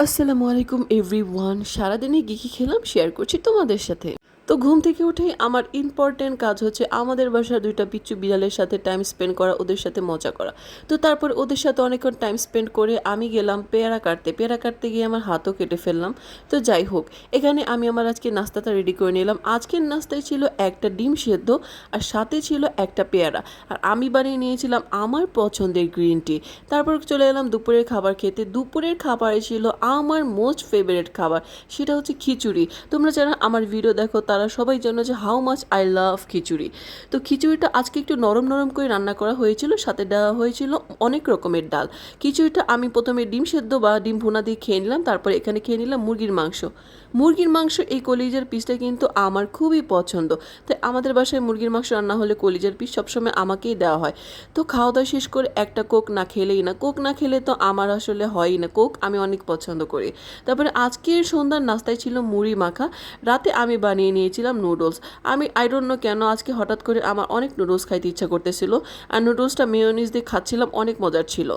আসসালামু আলাইকুম এভরিওয়ান। সারাদিনে কী কী খেলাম শেয়ার করছি তোমাদের সাথে। তো ঘুম থেকে উঠেই আমার ইম্পর্ট্যান্ট কাজ হচ্ছে আমাদের বাসার ২টা পিচ্চু বিড়ালের সাথে টাইম স্পেন্ড করা, ওদের সাথে মজা করা। তো তারপর ওদের সাথে অনেকক্ষণ টাইম স্পেন্ড করে আমি গেলাম পেয়ারা কাটতে। পেয়ারা কাটতে গিয়ে আমার হাতও কেটে ফেললাম। তো যাই হোক, এখানে আমি আমার আজকে নাস্তাটা রেডি করে নিলাম। আজকের নাস্তায় ছিল একটা ডিম সেদ্ধ আর সাথে ছিল একটা পেয়ারা। আর আমি বানিয়ে নিয়েছিলাম আমার পছন্দের গ্রিন টি। তারপর চলে এলাম দুপুরের খাবার খেতে। দুপুরের খাবারে ছিল আমার মোস্ট ফেভারিট খাবার, সেটা হচ্ছে খিচুড়ি। তোমরা যারা আমার ভিডিও দেখো তারা সবাই জানো যে হাউ মাচ আই লাভ খিচুড়ি। তো খিচুড়িটা আজকে একটু নরম নরম করে রান্না করা হয়েছিল, সাথে দেওয়া হয়েছিল অনেক রকমের ডাল। খিচুড়িটা আমি প্রথমে ডিম সেদ্ধ বা ডিম ভুনা দিয়ে খেয়ে নিলাম, তারপরে এখানে খেয়ে নিলাম মুরগির মাংস। মুরগির মাংস এই কলিজার পিসটা কিন্তু আমার খুবই পছন্দ, তাই আমাদের বাসায় মুরগির মাংস রান্না হলে কলিজার পিস সবসময় আমাকেই দেওয়া হয়। তো খাওয়া দাওয়া শেষ করে একটা কোক না খেলেই না, কোক না খেলে তো আমার আসলে হয়ই না। কোক আমি অনেক পছন্দ করি। তারপরে আজকের সন্ধ্যার নাস্তায় ছিল মুড়ি মাখা। রাতে আমি বানিয়ে নিয়েছিলাম নুডলস। আমি আই ডোন্ট নো কেন আজকে হঠাৎ করে আমার অনেক নুডলস খাইতে ইচ্ছা করতেছিল, আর নুডলসটা মেয়োনিজ দিয়ে খাচ্ছিলাম, অনেক মজার ছিল।